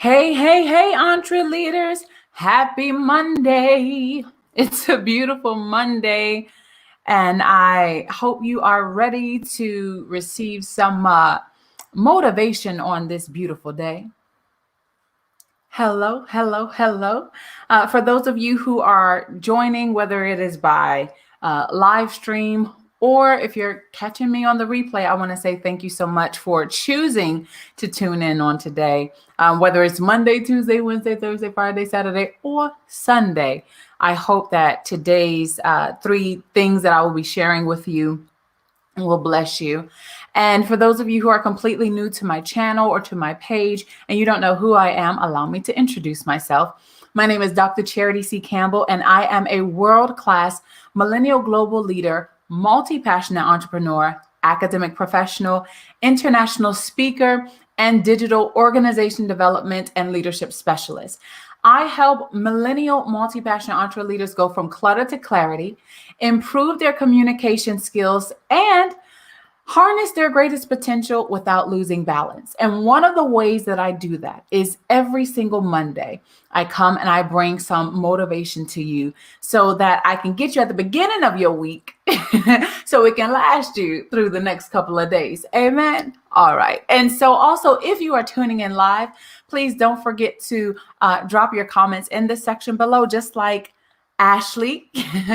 Hey, hey, hey, entre leaders. Happy Monday. It's a beautiful Monday, and I hope you are ready to receive some motivation on this beautiful day. Hello, hello, hello. For those of you who are joining, whether it is by live stream or if you're catching me on the replay, I want to say thank you so much for choosing to tune in on today. Whether it's Monday, Tuesday, Wednesday, Thursday, Friday, Saturday, or Sunday, I hope that today's three things that I will be sharing with you will bless you. And for those of you who are completely new to my channel or to my page and you don't know who I am, allow me to introduce myself. My name is Dr. Charity C. Campbell, and I am a world-class millennial global leader, multi-passionate entrepreneur, academic professional, international speaker, and digital organization development and leadership specialist. I help millennial multi-passionate entrepreneur leaders go from clutter to clarity, improve their communication skills, and harness their greatest potential without losing balance. And one of the ways that I do that is every single Monday, I come and I bring some motivation to you so that I can get you at the beginning of your week so it can last you through the next couple of days. Amen. All right. And so also, if you are tuning in live, please don't forget to drop your comments in the section below, just like Ashley.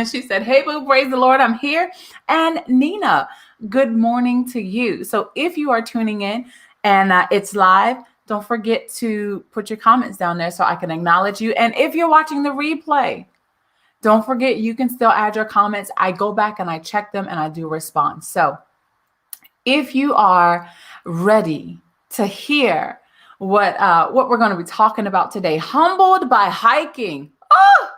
She said, "Hey, boo, praise the Lord, I'm here." And Nina, good morning to you. So if you are tuning in and it's live, don't forget to put your comments down there so I can acknowledge you. And if you're watching the replay, don't forget you can still add your comments. I go back and I check them and I do respond. So if you are ready to hear what we're going to be talking about today, humbled by hiking. Oh,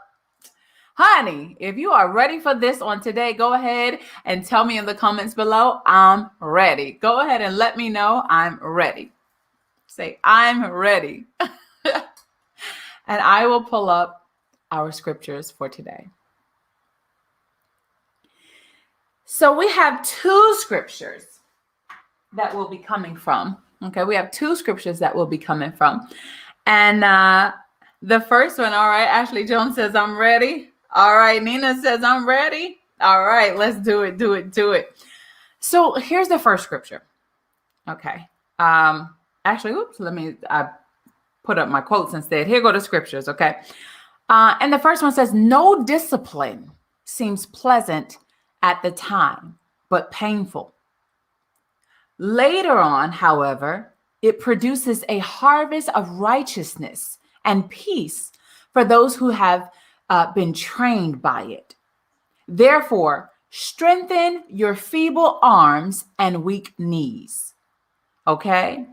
honey, if you are ready for this on today, go ahead and tell me in the comments below, I'm ready. Go ahead and let me know I'm ready. Say, I'm ready. And I will pull up our scriptures for today. So we have two scriptures that we'll be coming from. Okay, we have two scriptures that we'll be coming from. And the first one, all right, Ashley Jones says, I'm ready. All right, Nina says, I'm ready. All right, let's do it, do it, do it. So here's the first scripture. Okay. Actually, oops, let me put up my quotes instead. Here go the scriptures, okay? And the first one says, no discipline seems pleasant at the time, but painful. Later on, however, it produces a harvest of righteousness and peace for those who have been trained by it. Therefore, strengthen your feeble arms and weak knees. Okay?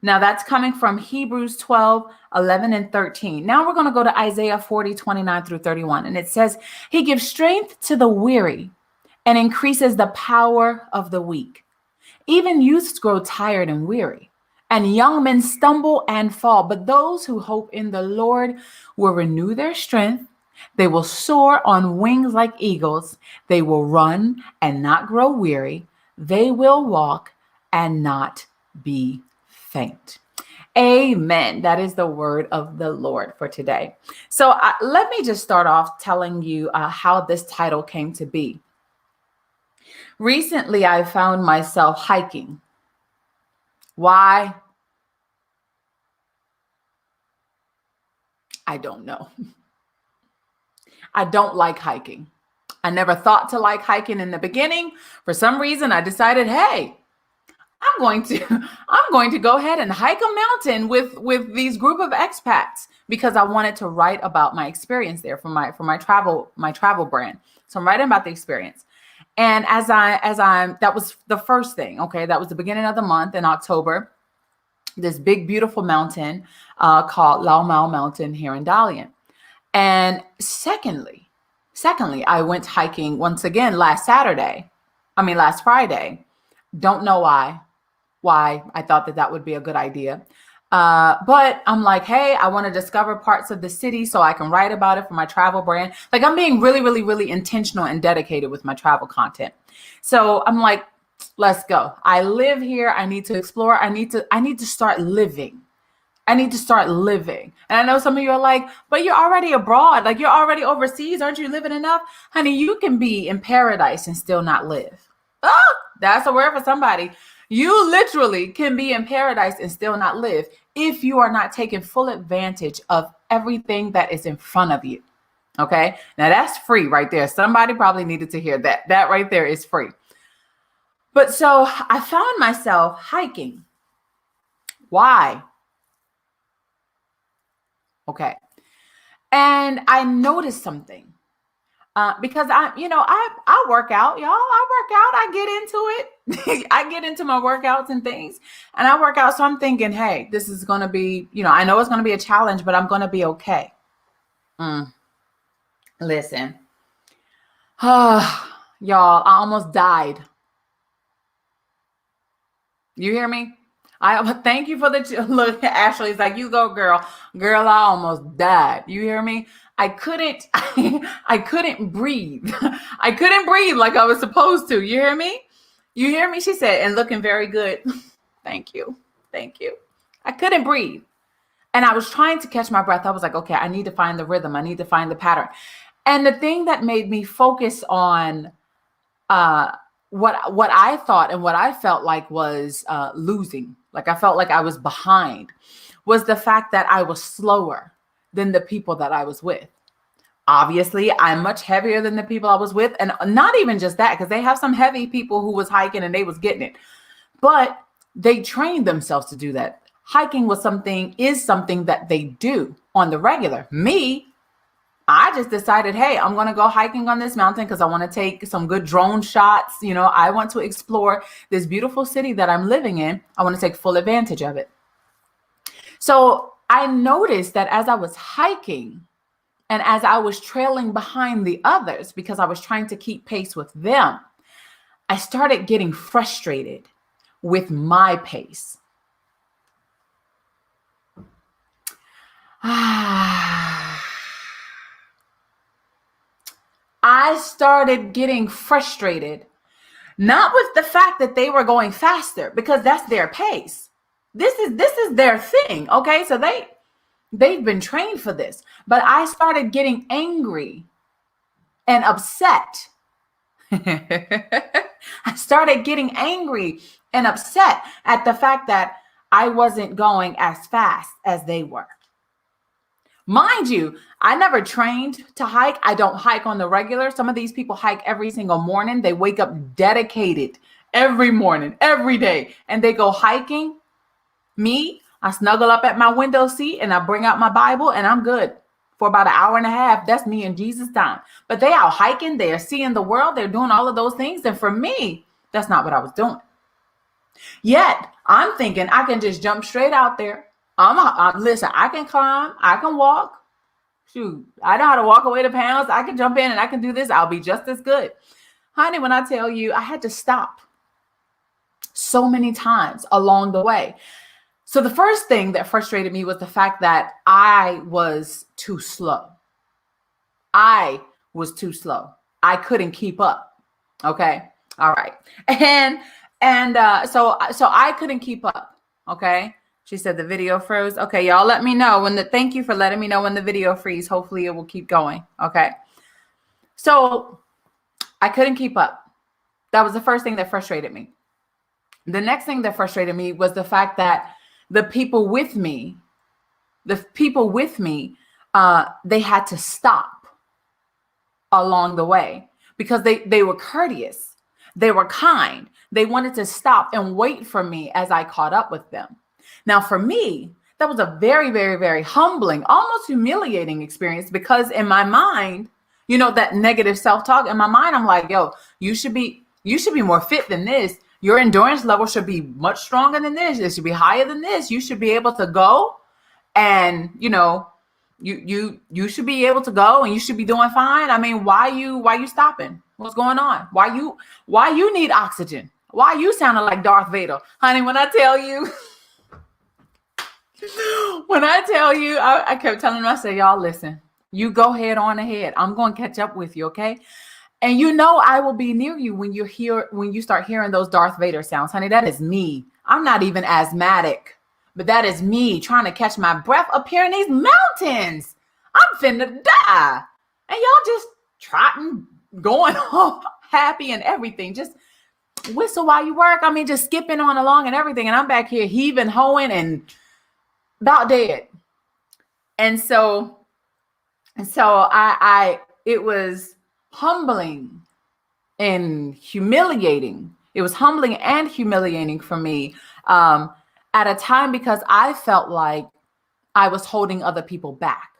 Now that's coming from Hebrews 12, 11, and 13. Now we're going to go to Isaiah 40, 29 through 31. And it says, he gives strength to the weary and increases the power of the weak. Even youths grow tired and weary, and young men stumble and fall. But those who hope in the Lord will renew their strength. They will soar on wings like eagles. They will run and not grow weary. They will walk and not be faint. Amen. That is the word of the Lord for today. So let me just start off telling you how this title came to be. Recently, I found myself hiking. Why? I don't know. I don't like hiking. I never thought to like hiking in the beginning. For some reason, I decided, hey, I'm going to go ahead and hike a mountain with these group of expats because I wanted to write about my experience there for my travel brand. So I'm writing about the experience. And as I'm that was the first thing. Okay, that was the beginning of the month in October. This big beautiful mountain called 𝐶𝑜𝑚𝑒 Mountain here in Dalian. And secondly, I went hiking once again last Friday. Don't know why I thought that would be a good idea. But I'm like, hey, I want to discover parts of the city so I can write about it for my travel brand. Like I'm being really, really, really intentional and dedicated with my travel content. So I'm like, let's go. I live here. I need to explore. I need to start living. I need to start living. And I know some of you are like, but you're already abroad. Like, you're already overseas. Aren't you living enough? Honey, you can be in paradise and still not live. Oh, that's a word for somebody. You literally can be in paradise and still not live if you are not taking full advantage of everything that is in front of you. Okay. Now that's free right there. Somebody probably needed to hear that. That right there is free. But so I found myself hiking. Why? Okay. And I noticed something. Because I work out, y'all. I work out. I get into it. I get into my workouts and things, and I work out. So I'm thinking, hey, this is going to be, I know it's going to be a challenge, but I'm going to be okay. Listen, y'all, I almost died. You hear me? I thank you for the look. Ashley's like, you go, girl. Girl, I almost died. You hear me? I couldn't breathe. I couldn't breathe like I was supposed to. You hear me? You hear me? She said, and looking very good. Thank you. Thank you. I couldn't breathe. And I was trying to catch my breath. I was like, okay, I need to find the rhythm. I need to find the pattern. And the thing that made me focus on what I thought and what I felt like was losing, like I felt like I was behind, was the fact that I was slower than the people that I was with. Obviously, I'm much heavier than the people I was with. And not even just that, because they have some heavy people who was hiking and they was getting it. But they trained themselves to do that. Hiking is something that they do on the regular. Me, I just decided, hey, I'm going to go hiking on this mountain because I want to take some good drone shots. I want to explore this beautiful city that I'm living in. I want to take full advantage of it. So I noticed that as I was hiking and as I was trailing behind the others because I was trying to keep pace with them, I started getting frustrated with my pace. I started getting frustrated, not with the fact that they were going faster, because that's their pace. This is their thing. Okay. So they've been trained for this, but I started getting angry and upset. I started getting angry and upset at the fact that I wasn't going as fast as they were. Mind you, I never trained to hike. I don't hike on the regular. Some of these people hike every single morning. They wake up dedicated every morning, every day, and they go hiking. Me, I snuggle up at my window seat and I bring out my Bible and I'm good for about an hour and a half. That's me and Jesus time. But they out hiking. They are seeing the world. They're doing all of those things. And for me, that's not what I was doing. Yet I'm thinking I can just jump straight out there. Listen, I can climb, I can walk. Shoot, I know how to walk away the pounds. I can jump in and I can do this. I'll be just as good. Honey, when I tell you, I had to stop so many times along the way. So the first thing that frustrated me was the fact that I was too slow. I was too slow. I couldn't keep up. Okay. All right. So I couldn't keep up. Okay. She said the video froze. Okay, y'all, let me know thank you for letting me know when the video freeze. Hopefully it will keep going. Okay. So I couldn't keep up. That was the first thing that frustrated me. The next thing that frustrated me was the fact that the people with me, they had to stop along the way because they were courteous. They were kind. They wanted to stop and wait for me as I caught up with them. Now, for me, that was a very, very, very humbling, almost humiliating experience because in my mind, that negative self-talk in my mind, I'm like, yo, you should be more fit than this. Your endurance level should be much stronger than this. It should be higher than this. You should be able to go and, you should be able to go and you should be doing fine. I mean, why you stopping? What's going on? Why you need oxygen? Why you sounding like Darth Vader? Honey, when I tell you, I kept telling them, I said, y'all, listen, you go head on ahead. I'm going to catch up with you. Okay. And I will be near you when you start hearing those Darth Vader sounds, honey. That is me. I'm not even asthmatic, But that is me trying to catch my breath up here in these mountains. I'm finna die. And y'all just trotting, going home, happy and everything. Just whistle while you work. I mean, just skipping on along and everything. And I'm back here heaving, hoeing, and about dead. And so it was humbling and humiliating. It was humbling and humiliating for me at a time, because I felt like I was holding other people back.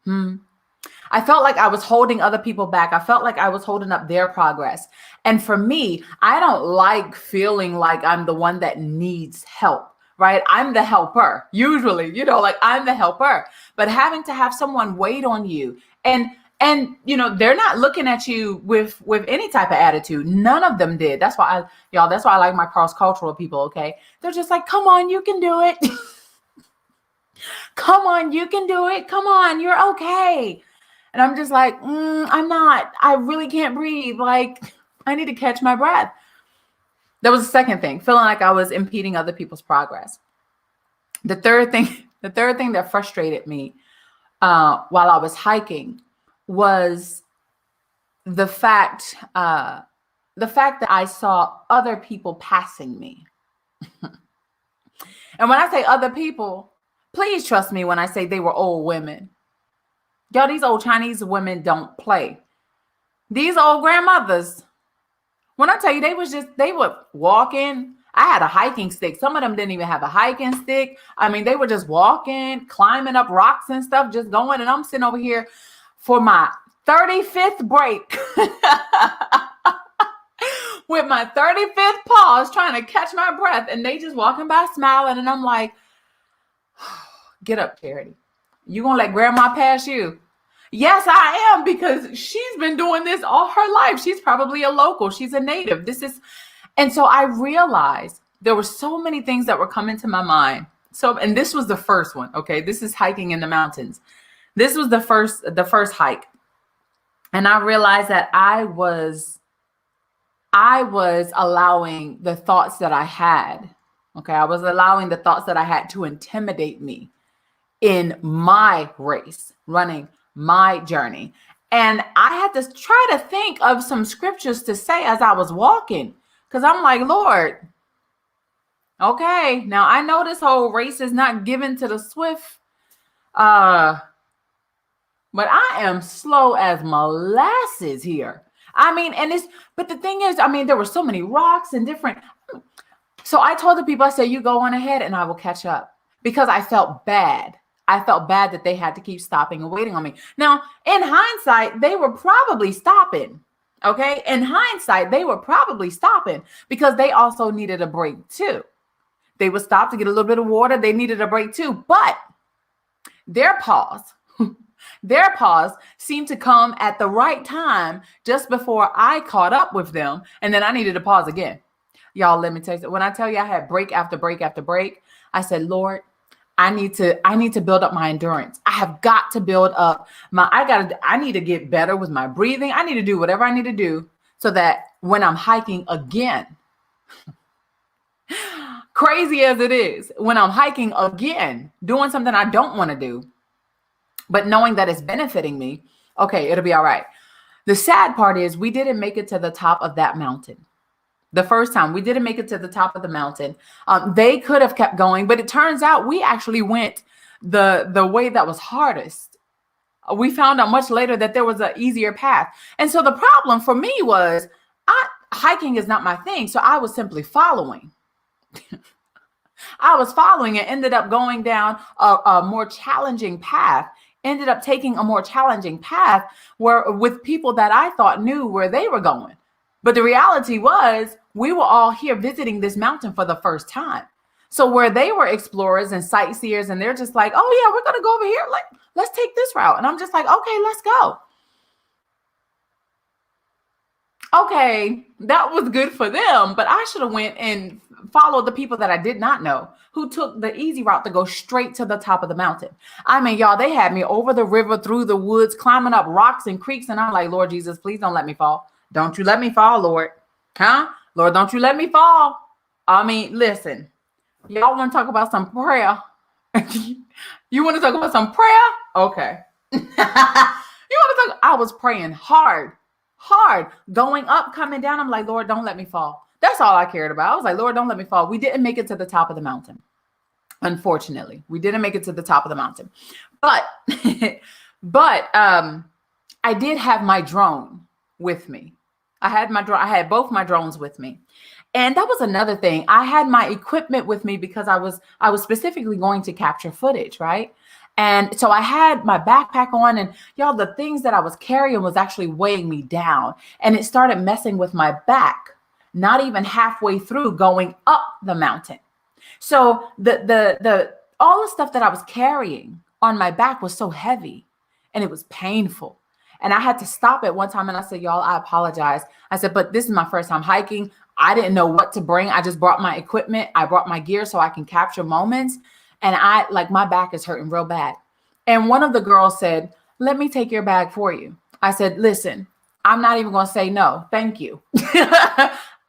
I felt like I was holding other people back. I felt like I was holding up their progress. And for me, I don't like feeling like I'm the one that needs help, right? I'm the helper, usually, like I'm the helper. But having to have someone wait on you, and they're not looking at you with any type of attitude. None of them did. That's why I like my cross-cultural people, okay? They're just like, come on, you can do it. Come on, you can do it. Come on, you're okay. And I'm just like, I'm not. I really can't breathe. Like, I need to catch my breath. That was the second thing, feeling like I was impeding other people's progress. The third thing that frustrated me while I was hiking was the fact that I saw other people passing me. And when I say other people, please trust me when I say they were old women. Y'all, these old Chinese women don't play. These old grandmothers, when I tell you, they were walking. I had a hiking stick. Some of them didn't even have a hiking stick. I mean, they were just walking, climbing up rocks and stuff, just going. And I'm sitting over here for my 35th break with my 35th pause, trying to catch my breath. And they just walking by smiling. And I'm like, get up, Charity. You gonna let grandma pass you? Yes, I am, because she's been doing this all her life. She's probably a local. She's a native. And so I realized there were so many things that were coming to my mind. And this was the first one. Okay. This is hiking in the mountains. This was the first hike. And I realized that I was allowing the thoughts that I had. Okay. I was allowing the thoughts that I had to intimidate me in my race, running my journey. And I had to try to think of some scriptures to say as I was walking, because I'm like, Lord, okay, now I know this whole race is not given to the swift, but I am slow as molasses here. I mean, but the thing is, I mean, there were so many rocks and different. So I told the people, I said, you go on ahead and I will catch up, because I felt bad. I felt bad that they had to keep stopping and waiting on me. Now, in hindsight, they were probably stopping. Okay. In hindsight, they were probably stopping because they also needed a break too. They would stop to get a little bit of water. They needed a break too. But their pause seemed to come at the right time, just before I caught up with them. And then I needed to pause again. Y'all, let me tell you, when I tell you I had break after break after break, I said, Lord, I need to build up my endurance. I have got to build up I need to get better with my breathing. I need to do whatever I need to do so that when I'm hiking again, crazy as it is, when I'm hiking again, doing something I don't want to do, but knowing that it's benefiting me, okay, it'll be all right. The sad part is we didn't make it to the top of that mountain. The first time we didn't make it to the top of the mountain. They could have kept going, but it turns out we actually went the way that was hardest. We found out much later that there was an easier path. And so the problem for me was hiking is not my thing. So I was simply following. I was following and ended up going down a more challenging path, ended up taking a more challenging path with people that I thought knew where they were going. But the reality was we were all here visiting this mountain for the first time. So where they were explorers and sightseers, and they're just like, oh yeah, we're going to go over here. Let's take this route. And I'm just like, okay, let's go. Okay, that was good for them, but I should have went and followed the people that I did not know, who took the easy route to go straight to the top of the mountain. I mean, y'all, they had me over the river, through the woods, climbing up rocks and creeks. And I'm like, Lord Jesus, please don't let me fall. Don't you let me fall, Lord. Lord, don't you let me fall. I mean, listen, Y'all want to talk about some prayer? You want to talk about some prayer? Okay. You want to talk? I was praying hard, going up, coming down. I'm like, Lord, don't let me fall. That's all I cared about. I was like, Lord, don't let me fall. We didn't make it to the top of the mountain. Unfortunately, we didn't make it to the top of the mountain, but, I did have my drone with me. I had both my drones with me. And that was another thing. I had my equipment with me because I was specifically going to capture footage, right? And so I had my backpack on, and y'all, the things that I was carrying was actually weighing me down, and it started messing with my back, not even halfway through going up the mountain. So the all the stuff that I was carrying on my back was so heavy, and it was painful. And I had to stop at one time, and I said, y'all, I apologize. I said, but this is my first time hiking. I didn't know what to bring. I just brought my equipment. I brought my gear so I can capture moments. And my back is hurting real bad. And one of the girls said, let me take your bag for you. I said, listen, I'm not even going to say no. Thank you.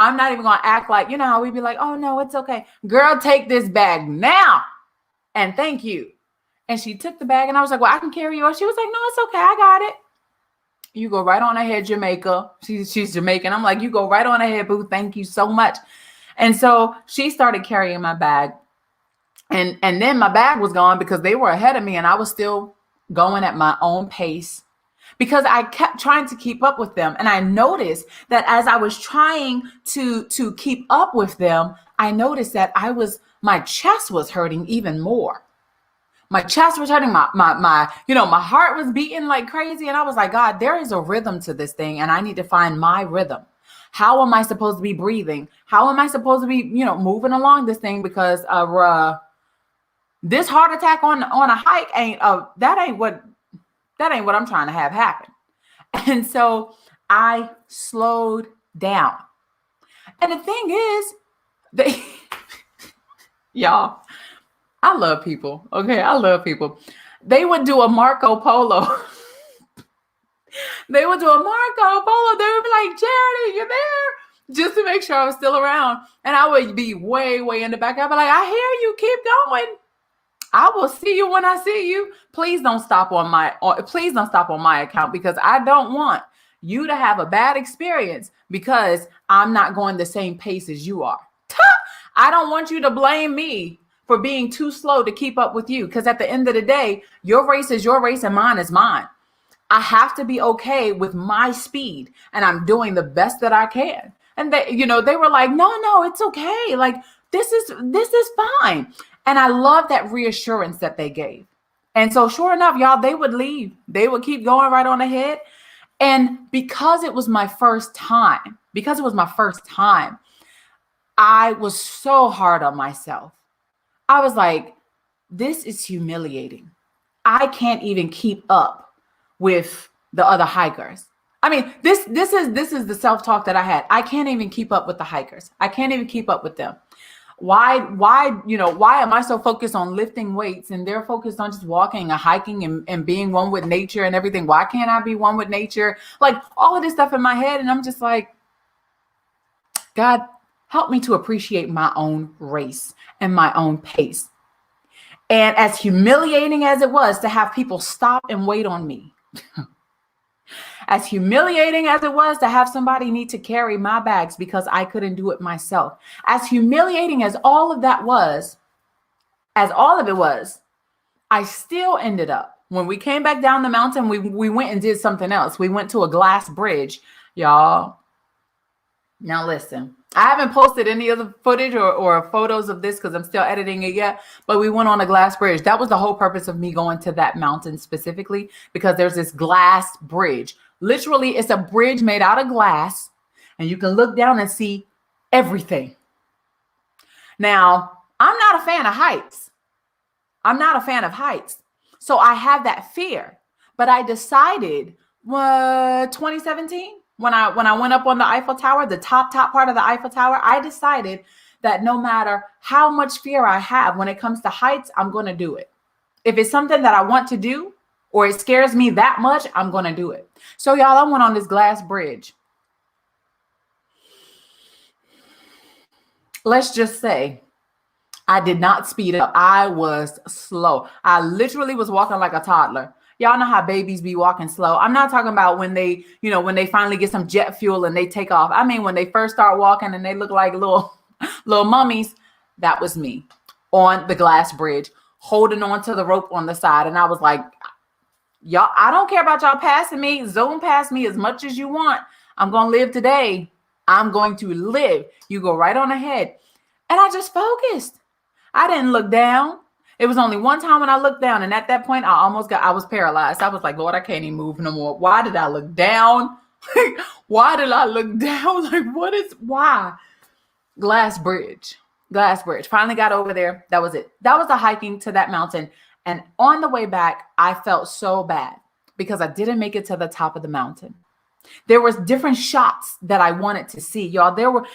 I'm not even going to act like, you know how we'd be like, oh no, it's okay. Girl, take this bag now. And thank you. And she took the bag, and I was like, well, I can carry yours. She was like, no, it's okay. I got it. You go right on ahead, Jamaica. She's Jamaican. I'm like, you go right on ahead, boo. Thank you so much. And so she started carrying my bag. And then my bag was gone because they were ahead of me, and I was still going at my own pace because I kept trying to keep up with them. And I noticed that as I was trying to keep up with them, I noticed that my chest was hurting even more. My chest was hurting, my heart was beating like crazy. And I was like, God, there is a rhythm to this thing, and I need to find my rhythm. How am I supposed to be breathing? How am I supposed to be, moving along this thing? Because this heart attack on a hike ain't what I'm trying to have happen. And so I slowed down. And the thing is, y'all, I love people. Okay, I love people. They would do a Marco Polo. They would do a Marco Polo. They would be like, Charity, you're there, just to make sure I was still around. And I would be way, way in the back. I'd be like, I hear you. Keep going. I will see you when I see you. Please don't stop on my account, because I don't want you to have a bad experience because I'm not going the same pace as you are. I don't want you to blame me for being too slow to keep up with you, because at the end of the day, your race is your race and mine is mine. I have to be okay with my speed, and I'm doing the best that I can. And they were like, no, it's okay. Like, this is fine. And I love that reassurance that they gave. And so sure enough, y'all, they would leave. They would keep going right on ahead. And because it was my first time, I was so hard on myself. I was like, this is humiliating. I can't even keep up with the other hikers. I mean, this is the self-talk that I had. I can't even keep up with the hikers. I can't even keep up with them. Why am I so focused on lifting weights and they're focused on just walking and hiking and being one with nature and everything? Why can't I be one with nature? Like, all of this stuff in my head. And I'm just like, God, help me to appreciate my own race and my own pace. And as humiliating as it was to have people stop and wait on me, as humiliating as it was to have somebody need to carry my bags because I couldn't do it myself, as humiliating as all of it was, I still ended up, when we came back down the mountain, we went and did something else. We went to a glass bridge, y'all. Now listen, I haven't posted any of the footage or photos of this because I'm still editing it yet, but we went on a glass bridge. That was the whole purpose of me going to that mountain specifically, because there's this glass bridge. Literally, it's a bridge made out of glass, and you can look down and see everything. Now, I'm not a fan of heights. So I have that fear, but I decided, 2017, when I went up on the Eiffel Tower, the top part of the Eiffel Tower, I decided that no matter how much fear I have when it comes to heights, I'm going to do it. If it's something that I want to do or it scares me that much, I'm going to do it. So y'all, I went on this glass bridge. Let's just say I did not speed up. I was slow. I literally was walking like a toddler. Y'all know how babies be walking slow. I'm not talking about when they, when they finally get some jet fuel and they take off. I mean, when they first start walking and they look like little, little mummies. That was me on the glass bridge, holding on to the rope on the side. And I was like, y'all, I don't care about y'all passing me. Zoom past me as much as you want. I'm going to live today. I'm going to live. You go right on ahead. And I just focused. I didn't look down. It was only one time when I looked down. And at that point, I was paralyzed. I was like, Lord, I can't even move no more. Why did I look down? Why did I look down? Like, why? Glass bridge. Finally got over there. That was it. That was the hiking to that mountain. And on the way back, I felt so bad because I didn't make it to the top of the mountain. There was different shots that I wanted to see, y'all. There were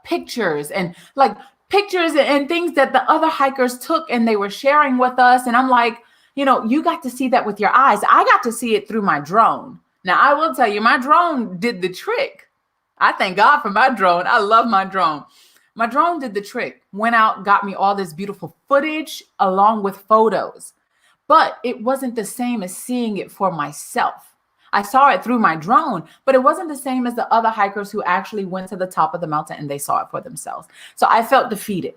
pictures and things that the other hikers took and they were sharing with us. And I'm like, you got to see that with your eyes. I got to see it through my drone. Now, I will tell you, my drone did the trick. I thank God for my drone. I love my drone. My drone did the trick, went out, got me all this beautiful footage along with photos, but it wasn't the same as seeing it for myself. I saw it through my drone, but it wasn't the same as the other hikers who actually went to the top of the mountain and they saw it for themselves. So I felt defeated.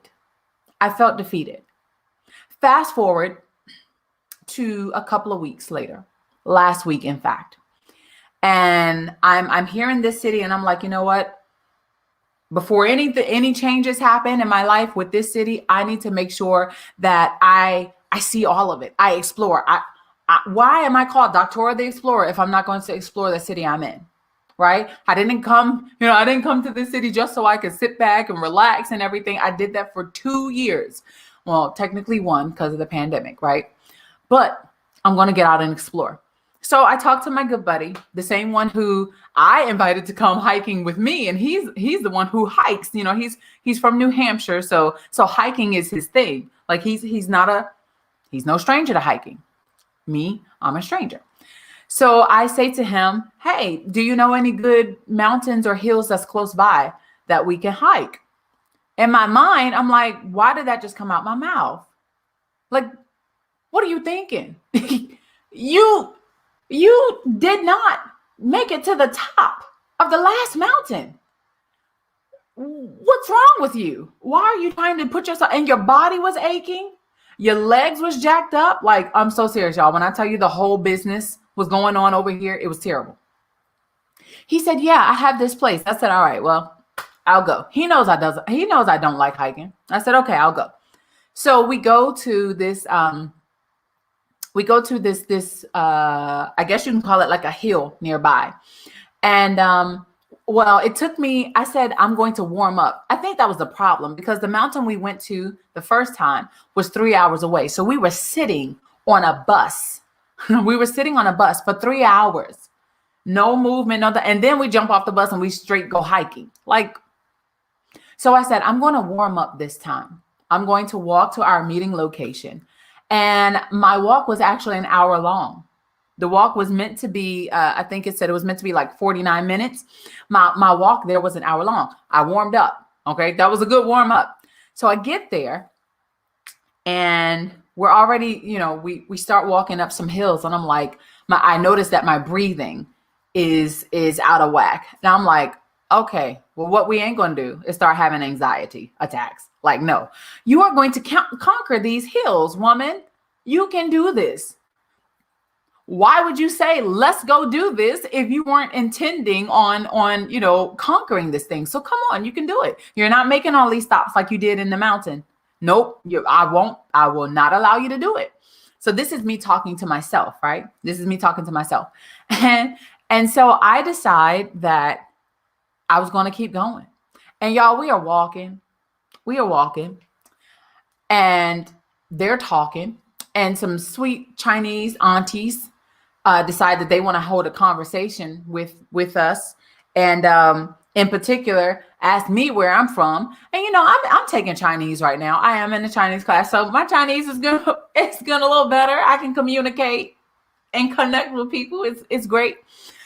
Fast forward to a couple of weeks later, last week, in fact. And I'm here in this city and I'm like, you know what? Before any changes happen in my life with this city, I need to make sure that I see all of it. I explore. Why am I called Doctora the Explorer if I'm not going to explore the city I'm in? Right? I didn't come to this city just so I could sit back and relax and everything. I did that for 2 years. Well, technically 1 because of the pandemic, right? But I'm going to get out and explore. So I talked to my good buddy, the same one who I invited to come hiking with me. And he's the one who hikes. He's from New Hampshire. So hiking is his thing. Like he's no stranger to hiking. Me, I'm a stranger. So I say to him, hey, do you know any good mountains or hills that's close by that we can hike? In my mind, I'm like, why did that just come out my mouth? Like, what are you thinking? You did not make it to the top of the last mountain. What's wrong with you? Why are you trying to put yourself, and your body was aching? Your legs was jacked up? Like, I'm so serious, y'all. When I tell you the whole business was going on over here, it was terrible. He said, yeah, I have this place. I said, all right, well, I'll go. He knows I don't like hiking. I said, okay, I'll go. So we go to this, I guess you can call it like a hill nearby. And, well, it took me, I said, I'm going to warm up. I think that was the problem because the mountain we went to the first time was 3 hours away. So we were sitting on a bus. We were sitting on a bus for 3 hours, no movement, and then we jump off the bus and we straight go hiking. So I said, I'm going to warm up this time. I'm going to walk to our meeting location. And my walk was actually an hour long. The walk was meant to be, I think it said it was meant to be like 49 minutes. My walk there was an hour long. I warmed up. Okay. That was a good warm up. So I get there and we're already, we start walking up some hills and I'm like, I noticed that my breathing is out of whack. Now I'm like, okay, well, what we ain't going to do is start having anxiety attacks. Like, no, you are going to conquer these hills, woman. You can do this. Why would you say, let's go do this if you weren't intending on conquering this thing? So come on, you can do it. You're not making all these stops like you did in the mountain. Nope. I will not allow you to do it. So this is me talking to myself, right? This is me talking to myself. And so I decide that I was going to keep going. And y'all, we are walking and they're talking, and some sweet Chinese aunties decide that they want to hold a conversation with us. And in particular, asked me where I'm from. And, I'm taking Chinese right now. I am in a Chinese class. So my Chinese is it's going a little better. I can communicate and connect with people. It's great.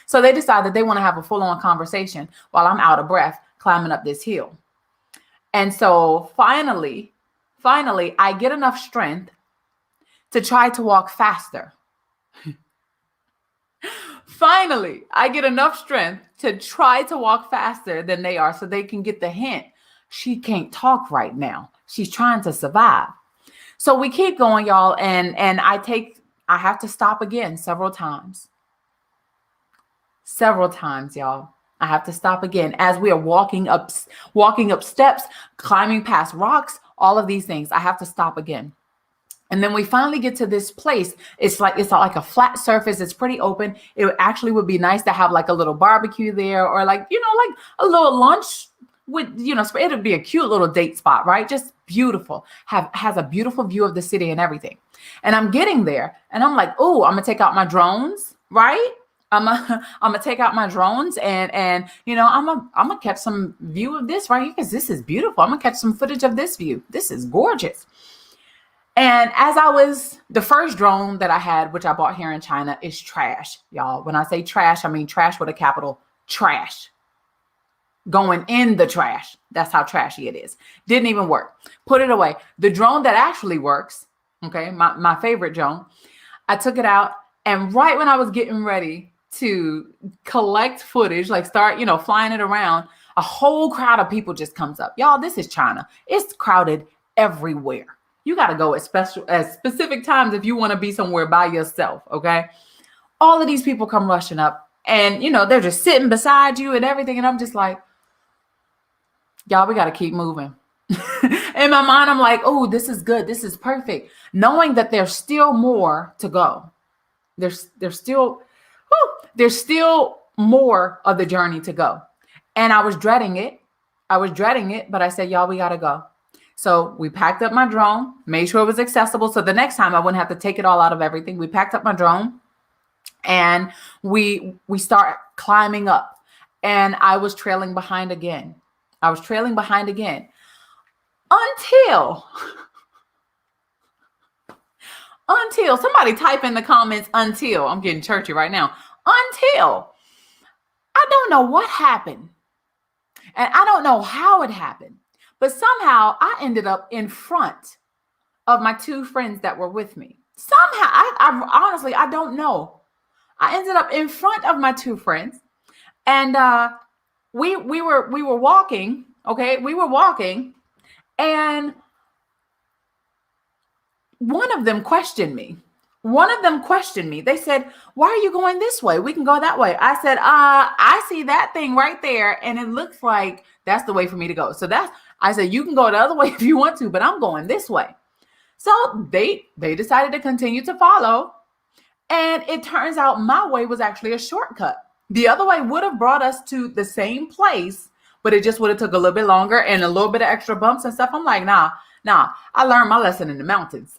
So they decide that they want to have a full-on conversation while I'm out of breath climbing up this hill. And so finally, I get enough strength to try to walk faster. Finally, I get enough strength to try to walk faster than they are so they can get the hint. She can't talk right now. She's trying to survive. So we keep going, y'all, and I have to stop again several times. Several times, y'all. I have to stop again as we are walking up steps, climbing past rocks, all of these things. I have to stop again. And then we finally get to this place. It's like a flat surface. It's pretty open. It actually would be nice to have like a little barbecue there, or like a little lunch with, it would be a cute little date spot, right? Just beautiful. Has a beautiful view of the city and everything. And I'm getting there and I'm like, oh, I'm gonna take out my drones, right? I'm gonna take out my drones and I'm gonna catch some view of this right here because this is beautiful. I'm gonna catch some footage of this view. This is gorgeous. And the first drone that I had, which I bought here in China, is trash, y'all. When I say trash, I mean trash with a capital trash. Going in the trash. That's how trashy it is. Didn't even work. Put it away. The drone that actually works, okay, my favorite drone, I took it out, and right when I was getting ready to collect footage, like start, flying it around, a whole crowd of people just comes up. Y'all, this is China. It's crowded everywhere. You got to go at specific times if you want to be somewhere by yourself, okay? All of these people come rushing up, and, they're just sitting beside you and everything, and I'm just like, y'all, we got to keep moving. In my mind, I'm like, oh, this is good. This is perfect. Knowing that there's still more to go. There's still more of the journey to go. And I was dreading it. But I said, y'all, we got to go. So we packed up my drone, made sure it was accessible. So the next time I wouldn't have to take it all out of everything. We packed up my drone and we start climbing up, and I was trailing behind again. Until somebody type in the comments, until. I'm getting churchy right now. Until I don't know what happened. And I don't know how it happened. But somehow I ended up in front of my two friends that were with me. Somehow, I honestly, I don't know. I ended up in front of my two friends, and we were walking. Okay, we were walking, and one of them questioned me. They said, "Why are you going this way? We can go that way." I said, I see that thing right there, and it looks like that's the way for me to go. So I said, you can go the other way if you want to, but I'm going this way. So they decided to continue to follow. And it turns out my way was actually a shortcut. The other way would have brought us to the same place, but it just would have took a little bit longer and a little bit of extra bumps and stuff. I'm like, nah, I learned my lesson in the mountains.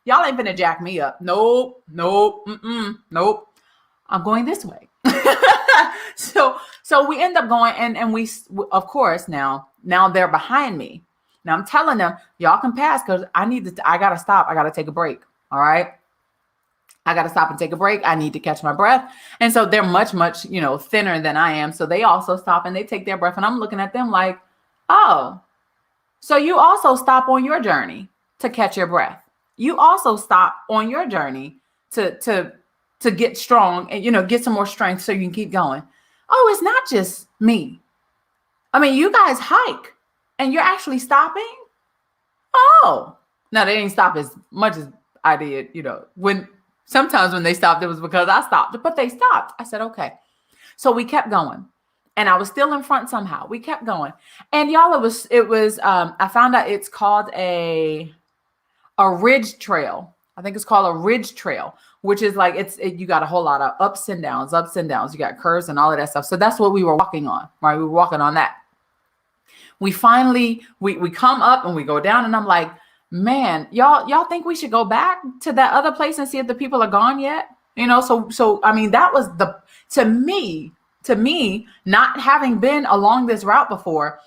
Y'all ain't finna jack me up. Nope. I'm going this way. So we end up going, and we, of course, now they're behind me. Now I'm telling them, y'all can pass because I got to stop. I got to take a break. All right. I got to stop and take a break. I need to catch my breath. And so they're much, thinner than I am. So they also stop and they take their breath. And I'm looking at them like, oh, so you also stop on your journey to catch your breath. You also stop on your journey to get strong and, get some more strength so you can keep going. Oh, it's not just me. I mean, you guys hike and you're actually stopping. Oh, now they didn't stop as much as I did, sometimes when they stopped, it was because I stopped, but they stopped. I said, okay. So we kept going, and I was still in front somehow. We kept going, and y'all, it was, I found out it's called a ridge trail. I think it's called a ridge trail, which is like, you got a whole lot of ups and downs. You got curves and all of that stuff. So that's what we were walking on, right? We were walking on that. We finally, we come up and we go down, and I'm like, man, y'all think we should go back to that other place and see if the people are gone yet? So I mean, that was to me, not having been along this route before,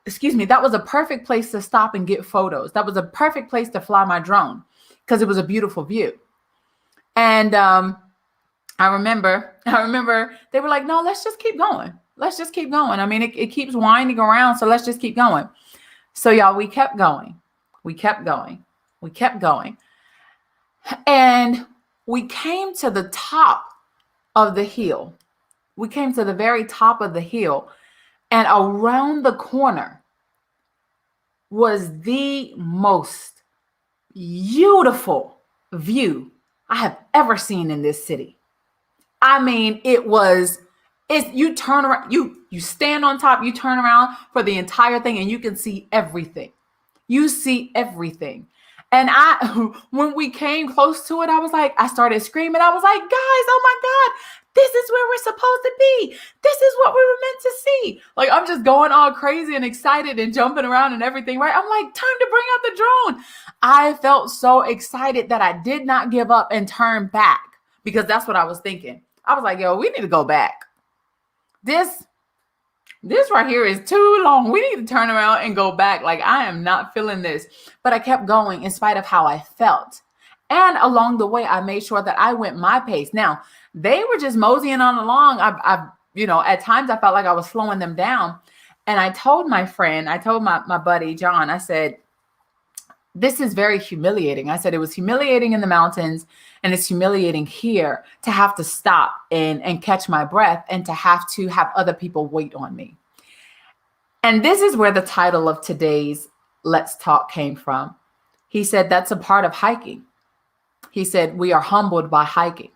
that was a perfect place to stop and get photos. That was a perfect place to fly my drone because it was a beautiful view. And I remember they were like, no, let's just keep going. Let's just keep going. I mean, it keeps winding around. So let's just keep going. So y'all, we kept going. We kept going. We kept going. And we came to the top of the hill. We came to the very top of the hill. And around the corner was the most beautiful view I have ever seen in this city. I mean, you turn around, you stand on top, you turn around for the entire thing and you can see everything. You see everything. And when we came close to it, I started screaming. I was like, guys, oh my God, this is where we're supposed to be. This is what we were meant to see. Like, I'm just going all crazy and excited and jumping around and everything, right? I'm like, time to bring out the drone. I felt so excited that I did not give up and turn back, because that's what I was thinking. I was like, yo, we need to go back. This right here is too long. We need to turn around and go back. Like, I am not feeling this. But I kept going in spite of how I felt. And along the way, I made sure that I went my pace. Now, they were just moseying on along. At times I felt like I was slowing them down. And I told my friend, my buddy, John, I said, this is very humiliating. I said, it was humiliating in the mountains and it's humiliating here to have to stop and catch my breath and to have other people wait on me. And this is where the title of today's Let's Talk came from. He said, that's a part of hiking. He said, we are humbled by hiking.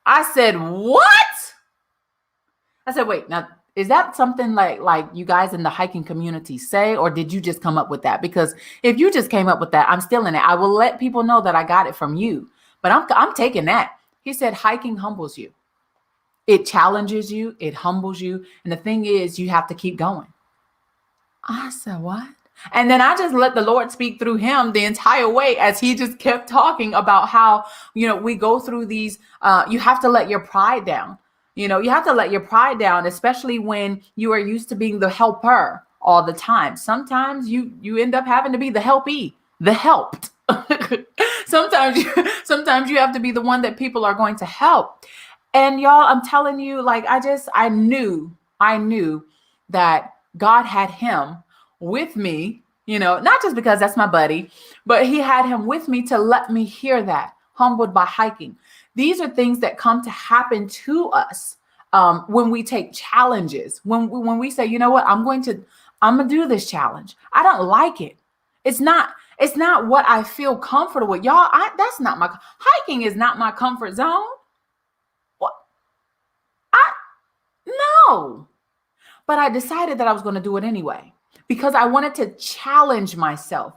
I said, what? I said, wait, now, is that something like you guys in the hiking community say, or did you just come up with that? Because if you just came up with that, I'm still in it. I will let people know that I got it from you, but I'm taking that. He said, hiking humbles you. It challenges you. It humbles you. And the thing is, you have to keep going. I said, what? And then I just let the Lord speak through him the entire way as he just kept talking about how, we go through these, you have to let your pride down. You have to let your pride down, especially when you are used to being the helper all the time. Sometimes you end up having to be the helpee, the helped. Sometimes you have to be the one that people are going to help. And y'all, I'm telling you, I knew that God had him with me, not just because that's my buddy, but he had him with me to let me hear that, humbled by hiking. These are things that come to happen to us when we take challenges, when we say, you know what, I'm going to do this challenge. I don't like it. It's not what I feel comfortable with. Y'all, hiking is not my comfort zone. What? No. But I decided that I was going to do it anyway, because I wanted to challenge myself,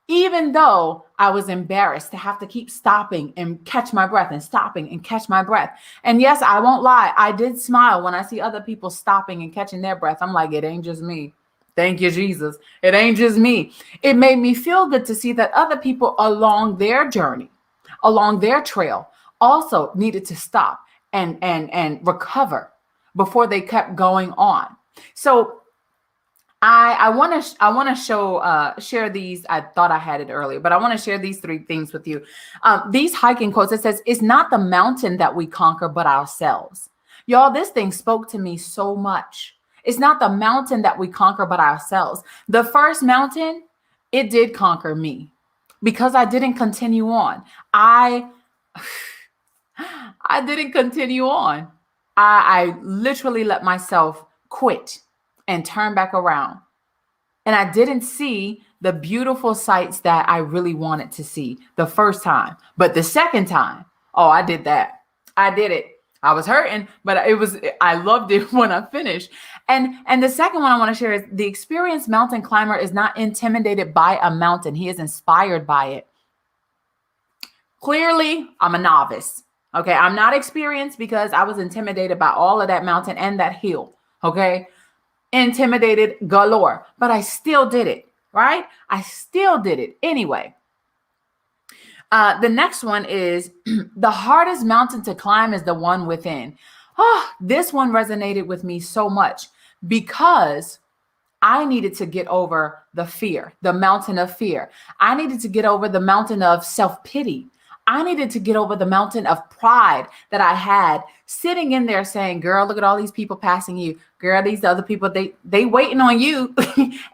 even though I was embarrassed to have to keep stopping and catch my breath and stopping and catch my breath. And yes, I won't lie, I did smile when I see other people stopping and catching their breath. I'm like, it ain't just me. Thank you, Jesus. It ain't just me. It made me feel good to see that other people along their journey, along their trail, also needed to stop and recover before they kept going on. So I want to share these. I thought I had it earlier, but I want to share these 3 things with you. These hiking quotes, it says, it's not the mountain that we conquer, but ourselves. Y'all, this thing spoke to me so much. It's not the mountain that we conquer, but ourselves. The first mountain, it did conquer me because I didn't continue on. I didn't continue on. I literally let myself quit and turn back around. And I didn't see the beautiful sights that I really wanted to see the first time. But the second time, oh, I did that. I did it. I was hurting, but I loved it when I finished. And the second one I want to share is the experienced mountain climber is not intimidated by a mountain. He is inspired by it. Clearly, I'm a novice. Okay. I'm not experienced because I was intimidated by all of that mountain and that hill. Okay. Intimidated galore, but I still did it, right? I still did it anyway. The next one is the hardest mountain to climb is the one within. Oh, this one resonated with me so much because I needed to get over the fear, the mountain of fear. I needed to get over the mountain of self-pity. I needed to get over the mountain of pride that I had sitting in there saying, girl, look at all these people passing you. Girl, these other people, they waiting on you.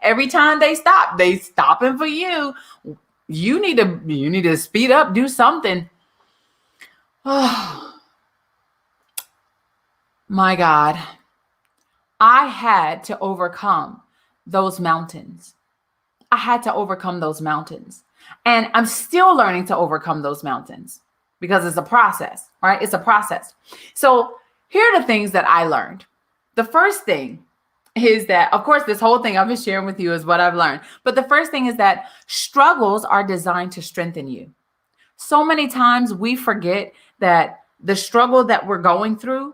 Every time they stopping for you. You need to speed up, do something. Oh, my God. I had to overcome those mountains. I had to overcome those mountains. And I'm still learning to overcome those mountains because it's a process, right? It's a process. So here are the things that I learned. The first thing is that, of course, this whole thing I've been sharing with you is what I've learned. But the first thing is that struggles are designed to strengthen you. So many times we forget that the struggle that we're going through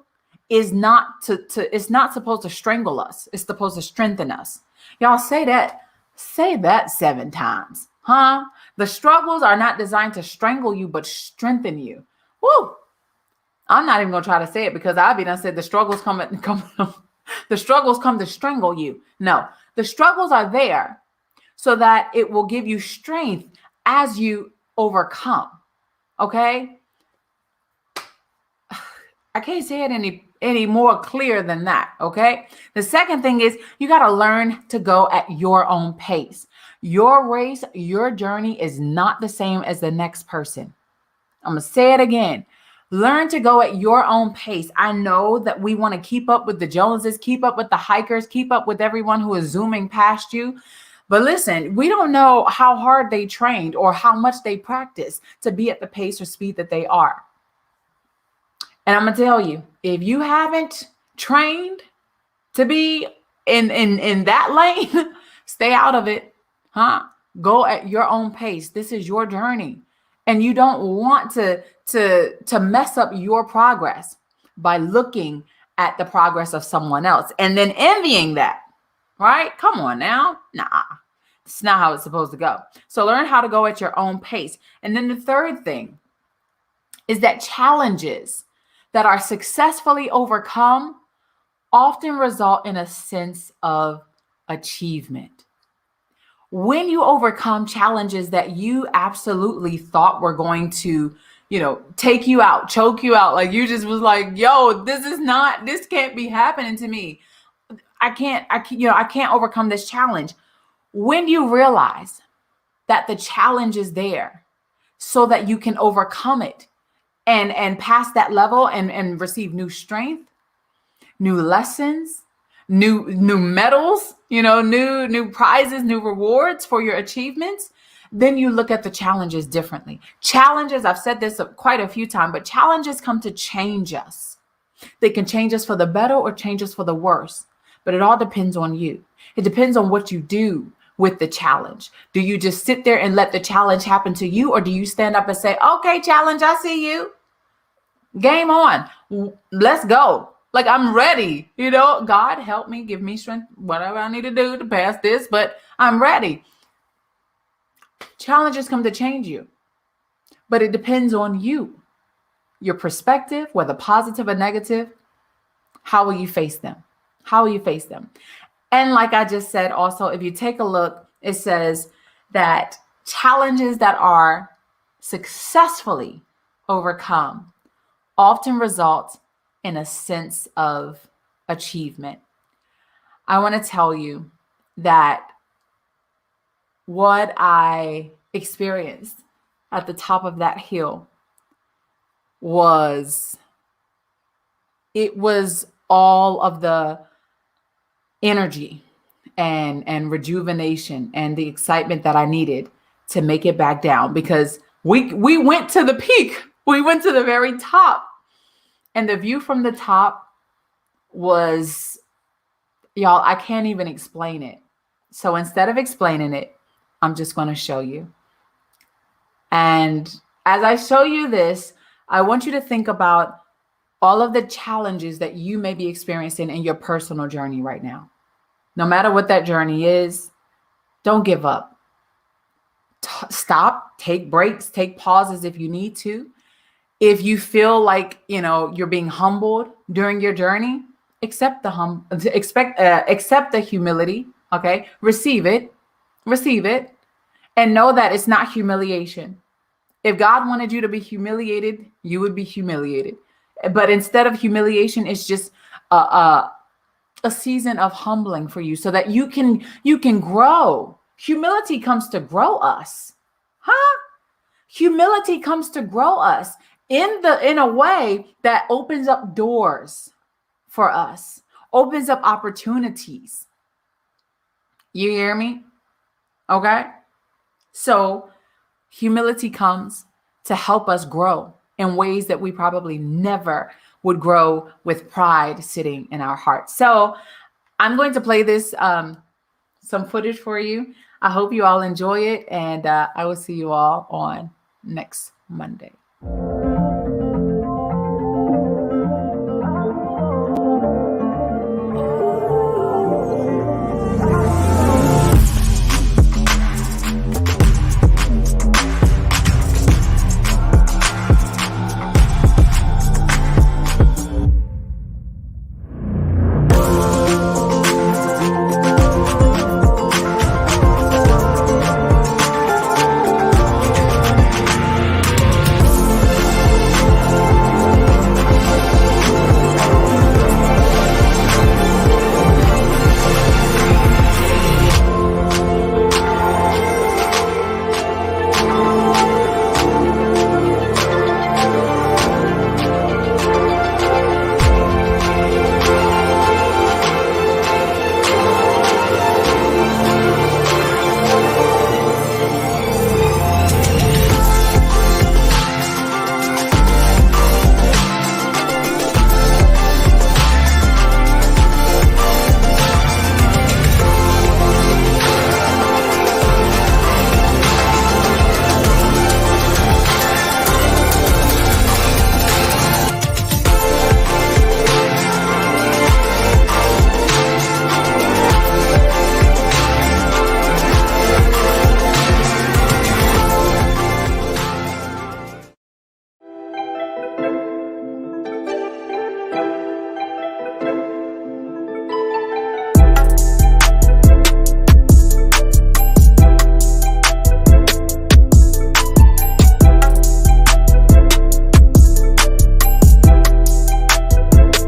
is not it's not supposed to strangle us. It's supposed to strengthen us. Y'all say that 7 times, huh? The struggles are not designed to strangle you, but strengthen you. Woo! I'm not even gonna try to say it because I've done said the struggles come the struggles come to strangle you. No, the struggles are there so that it will give you strength as you overcome. Okay? I can't say it any more clear than that. Okay? The second thing is you got to learn to go at your own pace. Your race, your journey is not the same as the next person. I'm going to say it again. Learn to go at your own pace. I know that we want to keep up with the Joneses, keep up with the hikers, keep up with everyone who is zooming past you. But listen, we don't know how hard they trained or how much they practice to be at the pace or speed that they are. And I'm going to tell you, if you haven't trained to be in that lane, stay out of it, huh? Go at your own pace. This is your journey. And you don't want to mess up your progress by looking at the progress of someone else and then envying that, right? Come on now. Nah, it's not how it's supposed to go. So learn how to go at your own pace. And then the third thing is that challenges that are successfully overcome often result in a sense of achievement. When you overcome challenges that you absolutely thought were going to, take you out, choke you out, like you just was like, yo, this can't be happening to me. I can't overcome this challenge. When you realize that the challenge is there so that you can overcome it and pass that level and receive new strength, new lessons, new medals, new prizes, new rewards for your achievements, then you look at the challenges differently. Challenges, I've said this quite a few times, but challenges come to change us. They can change us for the better or change us for the worse, but it all depends on you. It depends on what you do with the challenge. Do you just sit there and let the challenge happen to you, or do you stand up and say, okay, challenge, I see you. Game on. Let's go. Like, I'm ready. God help me, give me strength, whatever I need to do to pass this, but I'm ready. Challenges come to change you, but it depends on you, your perspective, whether positive or negative. How will you face them? How will you face them? And like I just said, also, if you take a look, it says that challenges that are successfully overcome often result in a sense of achievement. I want to tell you that what I experienced at the top of that hill was all of the energy and rejuvenation and the excitement that I needed to make it back down, because we went to the peak. We went to the very top, and the view from the top was, y'all, I can't even explain it. So instead of explaining it, I'm just going to show you. And as I show you this, I want you to think about all of the challenges that you may be experiencing in your personal journey right now. No matter what that journey is, don't give up. Stop, take breaks, take pauses if you need to. If you feel like, you're being humbled during your journey, accept the humility, okay? Receive it, and know that it's not humiliation. If God wanted you to be humiliated, you would be humiliated. But instead of humiliation, it's just a season of humbling for you so that you can grow. Humility comes to grow us. Huh? Humility comes to grow us in a way that opens up doors for us, opens up opportunities. You hear me? Okay? So humility comes to help us grow in ways that we probably never would grow with pride sitting in our hearts. So I'm going to play this some footage for you. I hope you all enjoy it, and I will see you all on next Monday.